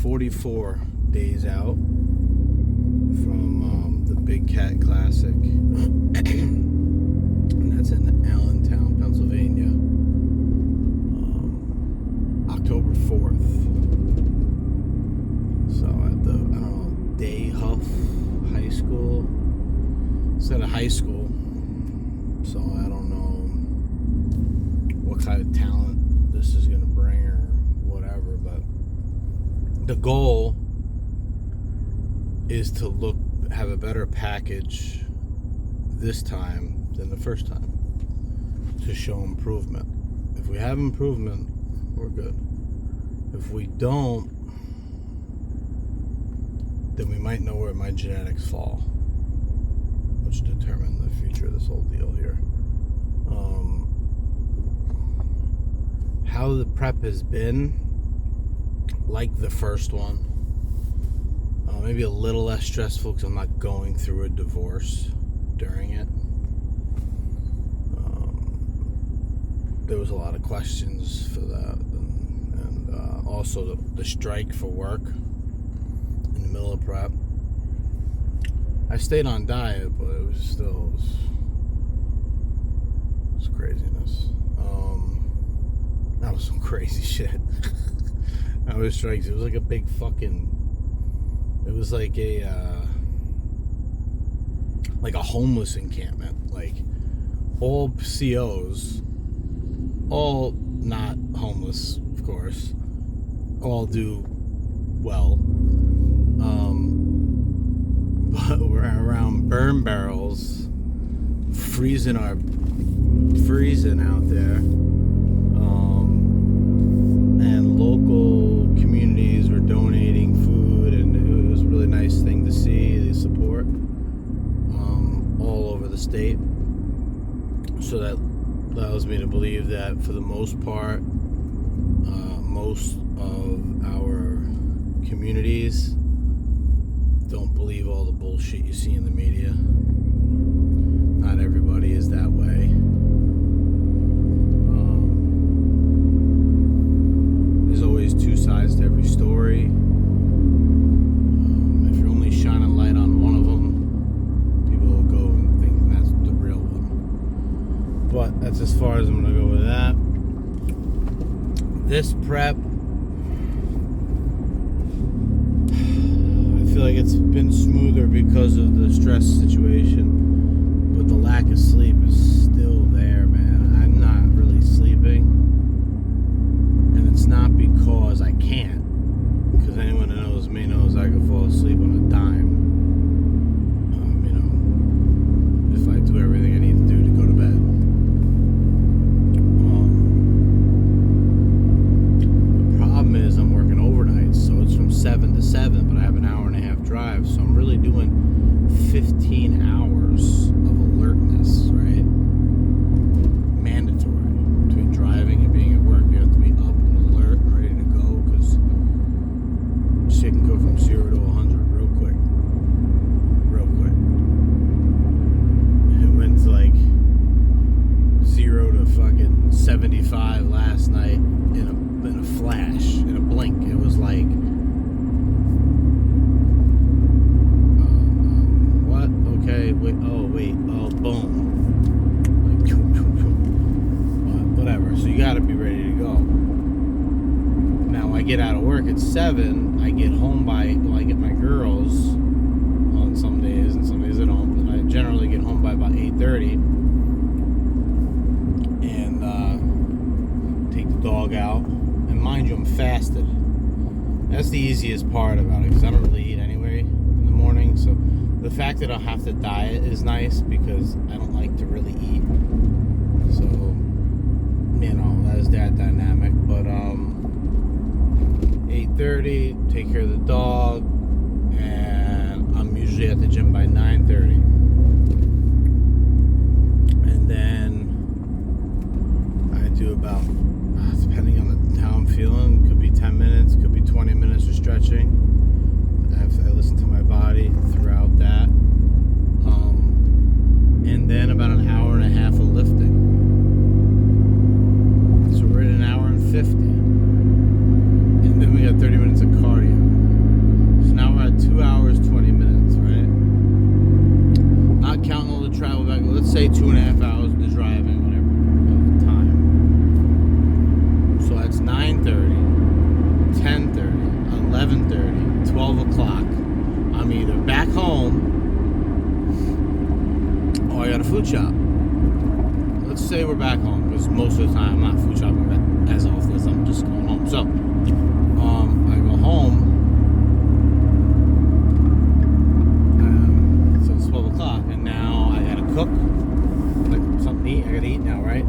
44 days out from the Big Cat Classic. And that's in Allentown, Pennsylvania. October 4th. So at the, Day Huff High School. It's at a high school. So I don't know what kind of talent this is going to bring or whatever, but the goal is to have a better package this time than the first time to show improvement. If we have improvement, we're good. If we don't, then we might know where my genetics fall, which determine the future of this whole deal here. How the prep has been, like the first one, maybe a little less stressful because I'm not going through a divorce during it. There was a lot of questions for that, and also the strike for work in the middle of prep. I stayed on diet, but it was craziness. That was some crazy shit. I was strikes. It was like a big fucking. It was like a homeless encampment. Like all COs, all not homeless, of course, all do well. But we're around burn barrels, freezing out there. And local communities were donating food, and it was a really nice thing to see the support all over the state. So that allows me to believe that for the most part, most of our communities don't believe all the bullshit you see in the media. Not everybody is that way. There's always two sides to every story. If you're only shining light on one of them, people will go and think that's the real one. But that's as far as I'm going to go with that. This prep, I feel like it's been smoother because of the stress situation, but the lack of sleep is still there, man. I'm not really sleeping, and it's not because I can't, because anyone that knows me knows I can fall asleep on a dime, if I do everything I need to do to go to bed. The problem is I'm working overnight, so it's from 7 to 7, but I have an hour and a half drive, so I'm really doing 15 hours of alertness, right? Mandatory. Between driving and being at work, you have to be up and alert and ready to go, because shit can go from 0 to 100 real quick. It went to like 0 to fucking 75 last night in a flash, in a blink. It was like, okay, boom. Like, whatever. So you gotta be ready to go. Now, I get out of work at 7. I get home I get my girls on some days, and some days I don't. I generally get home by about 8:30. And, take the dog out. And mind you, I'm fasted. That's the easiest part about it, because I don't really eat anyway in the morning, so the fact that I don't have to diet is nice, because I don't like to really eat. So, that's that dynamic. But 8:30, take care of the dog, and I'm usually at the gym by 9:30. And then I do about, depending on how I'm feeling, could be 10 minutes, could be 20 minutes of stretching. I listen to my body throughout that. And then about an hour and a half of lifting. So we're at an hour and 50. And then we got 30 minutes of cardio. food shop. Let's say we're back home, because most of the time I'm not food shopping as often as I'm just going home. So, I go home. So it's 12 o'clock, and now I gotta cook, like something to eat. I gotta eat now, right?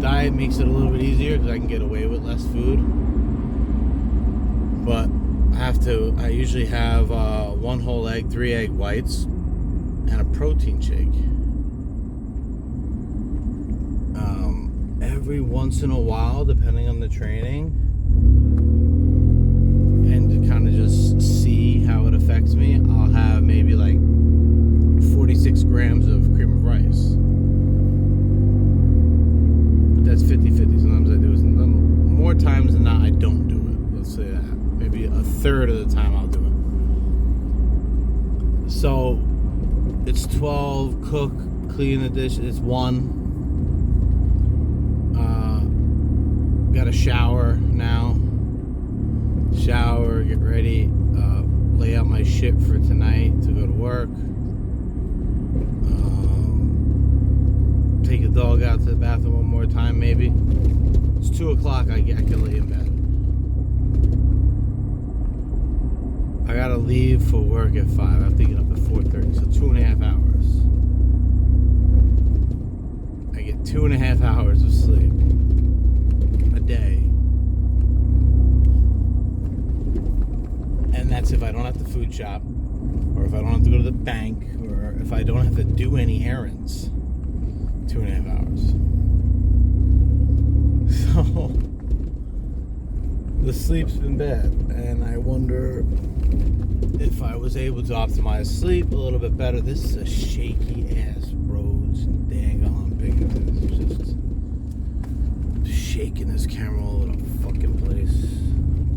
Diet makes it a little bit easier because I can get away with less food. But I usually have 1 whole egg, 3 egg whites, and a protein shake. Every once in a while, depending on the training, and to kind of just see how it affects me, I'll have maybe like 46 grams of cream of rice. But that's 50-50. Sometimes I do it. More times than not, I don't do it. Let's say that. Maybe a third of the time I'll do it. So it's 12, cook, clean the dishes. It's 1. Got a shower now. Shower, get ready, lay out my shit for tonight to go to work. Take the dog out to the bathroom one more time, maybe. It's 2 o'clock. I can lay in bed. I gotta leave for work at 5. I have to get up at 4:30, so 2.5 hours. I get 2.5 hours of sleep a day. And that's if I don't have to food shop, or if I don't have to go to the bank, or if I don't have to do any errands. 2.5 hours. So the sleep's been bad, and I wonder if I was able to optimize sleep a little bit better. This is a shaky ass roads and dang on Binghamton. It's just shaking this camera all over the fucking place.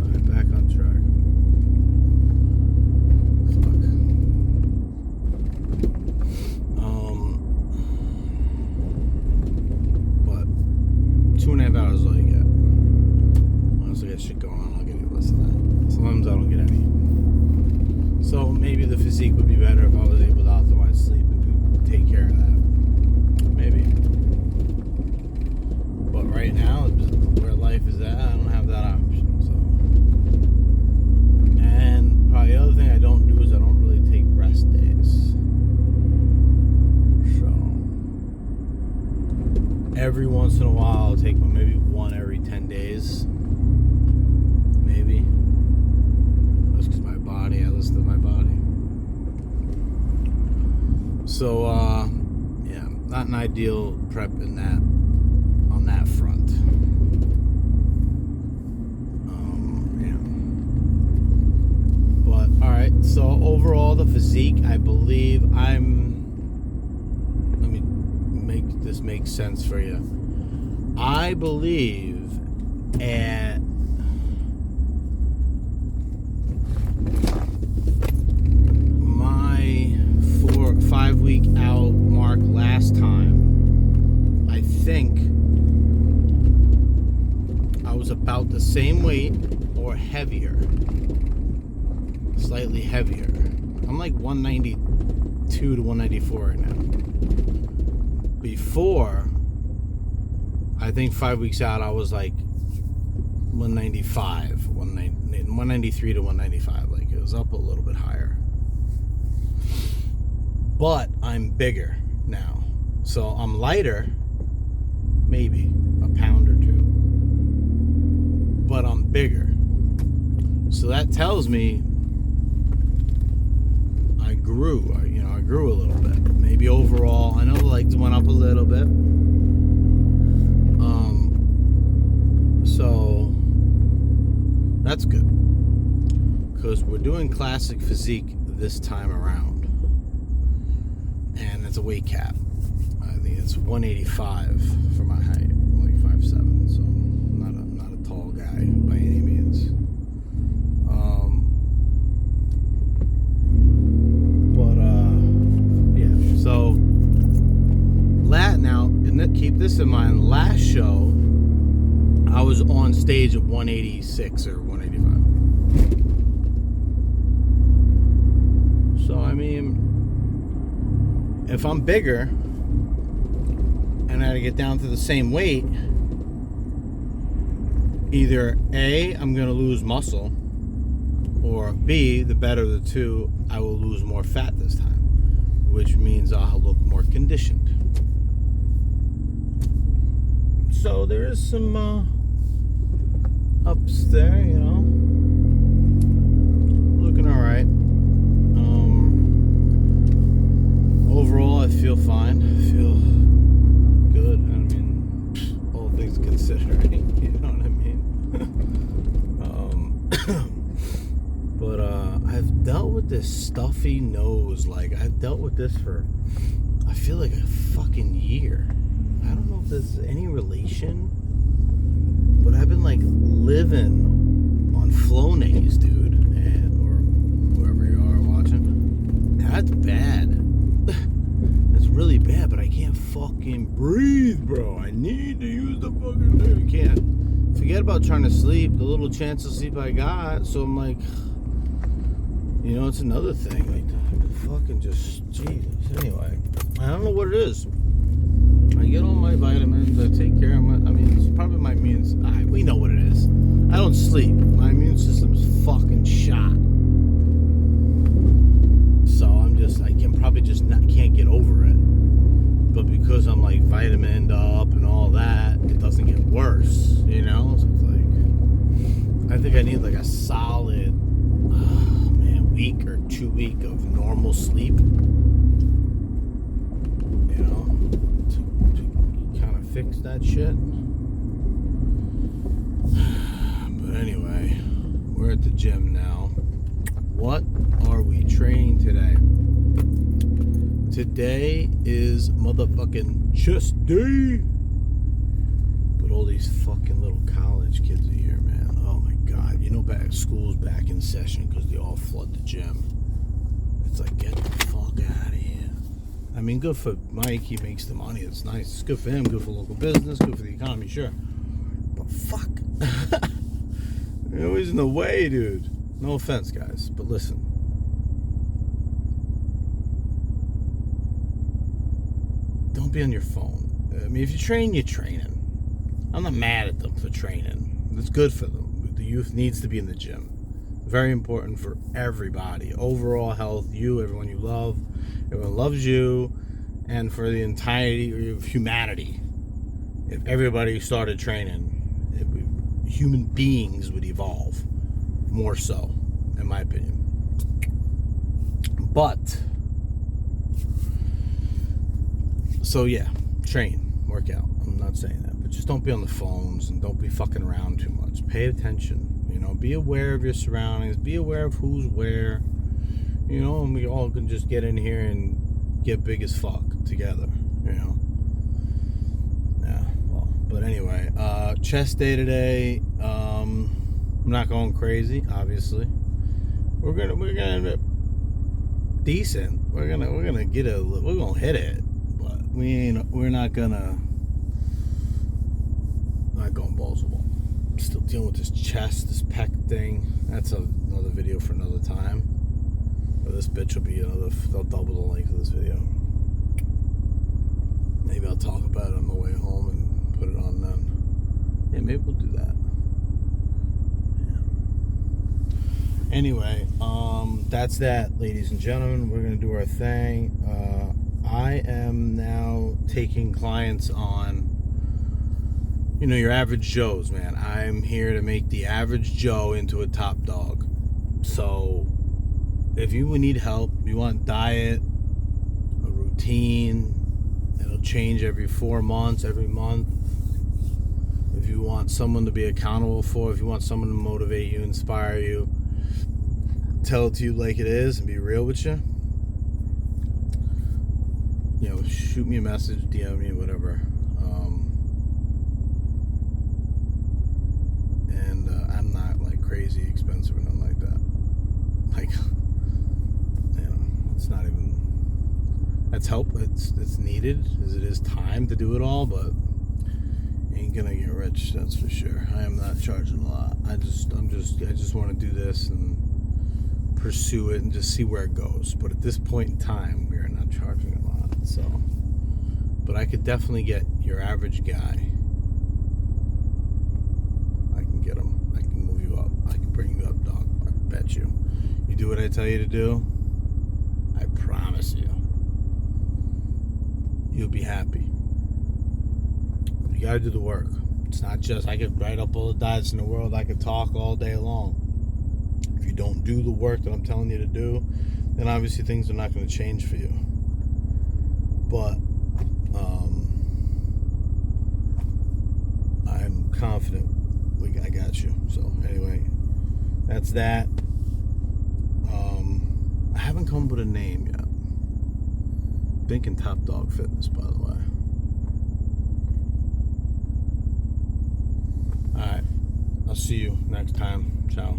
Alright, back on track. But 2.5 hours is all you get. Once I get shit going on, I'll get less than that. Sometimes I don't get any. So maybe the physique would be better if I was able to optimize sleep and take care of that. Maybe. But right now, where life is at, I don't have that option. So, and probably the other thing I don't do is I don't really take rest days. So every once in a while, I'll take one, maybe one every 10 days. Maybe. That's because my body, I listen to my body. So, yeah, not an ideal prep in that, on that front. Yeah. But, alright, so overall, the physique, I believe let me make this make sense for you. I believe at my 4 or 5 week out mark last time, I think I was about the same weight or heavier, slightly heavier. I'm like 192 to 194 right now. Before, I think 5 weeks out, I was like 193 to 195. Like, it was up a little bit higher. But I'm bigger now. So I'm lighter, maybe a pound or 2. But I'm bigger. So that tells me I grew. I grew a little bit. Maybe overall, I know the legs went up a little bit. So that's good, because we're doing classic physique this time around, and it's a weight cap. I think it's 185 for my height. I'm like 5'7", so I'm not a tall guy by any means. Yeah. So now, and keep this in mind. Last show, I was on stage at 186 or 185. So, I mean, if I'm bigger, and I had to get down to the same weight, either A, I'm going to lose muscle, or B, the better of the two, I will lose more fat this time, which means I'll look more conditioned. So there is some ups there, you know, looking all right. Overall, I feel fine. I feel good. I mean, all things considering, you know what I mean? But I've dealt with this stuffy nose. Like, I've dealt with this for, I feel like a fucking year. I don't know if there's any relation, but I've been like living on Flonase, dude, and or whoever you are watching. That's bad. That's really bad, but I can't fucking breathe, bro. I need to use the fucking thing. I can't. Forget about trying to sleep, the little chance of sleep I got. So I'm like, you know, it's another thing. Like, fucking just, Jesus. Anyway, I don't know what it is. I get all my vitamins. I take care of my, I mean, it's probably my immune, we know what it is. I don't sleep. My immune system's fucking shot. So I'm just, I can probably just not, can't get over it. But because I'm like vitamined up and all that, it doesn't get worse, you know? So it's like, I think I need like a solid, week or 2 week of normal sleep, you know, to kind of fix that shit. But anyway, we're at the gym now. What are we training today? Today is motherfucking chest day. But all these fucking little college kids are here, man. Oh my God. You know, school's back in session because they all flood the gym. It's like, get the fuck out of here. I mean, good for Mike. He makes the money. It's nice. It's good for him. Good for local business. Good for the economy, sure. But fuck. You're always in the way, dude. No offense, guys. But listen. Don't be on your phone. I mean, if you train, you're training. I'm not mad at them for training. It's good for them. The youth needs to be in the gym. Very important for everybody. Overall health, you, everyone you love. Everyone loves you. And for the entirety of humanity. If everybody started training, human beings would evolve. More so, in my opinion. But, so yeah, train, work out. I'm not saying that. But just don't be on the phones and don't be fucking around too much. Pay attention. You know, be aware of your surroundings. Be aware of who's where. You know, and we all can just get in here and get big as fuck together. You know. Yeah, well, but anyway, chest day today. I'm not going crazy, obviously. We're gonna decent. We're gonna hit it, but we're not going balls to the wall. Still dealing with this chest, this pec thing. That's another video for another time. But this bitch will be they'll double the length of this video. Maybe I'll talk about it on the way home and put it on then. Yeah, maybe we'll do that. Yeah. Anyway, that's that, ladies and gentlemen. We're gonna do our thing. I am now taking clients on, you know, your average Joes, man. I'm here to make the average Joe into a top dog. So if you need help, you want diet, a routine, it'll change every 4 months, every month. If you want someone to be accountable for, if you want someone to motivate you, inspire you, tell it to you like it is and be real with you, you know, shoot me a message, DM me, whatever. I'm not like crazy expensive or nothing like that. Like, you know, it's not even, that's help. It's needed as it is time to do it all, but ain't gonna get rich, that's for sure. I am not charging a lot. I just want to do this and pursue it and just see where it goes. But at this point in time, we are not charging a lot. So, But I could definitely get your average guy. I can get him. I can move you up. I can bring you up, dog. I bet you. You do what I tell you to do, I promise you, you'll be happy. You gotta do the work. It's not just, I could write up all the diets in the world, I could talk all day long. If you don't do the work that I'm telling you to do, then obviously things are not going to change for you. But I'm confident I got you. So anyway, that's that. I haven't come up with a name yet. Thinking Top Dog Fitness, by the way. Alright, I'll see you next time. Ciao.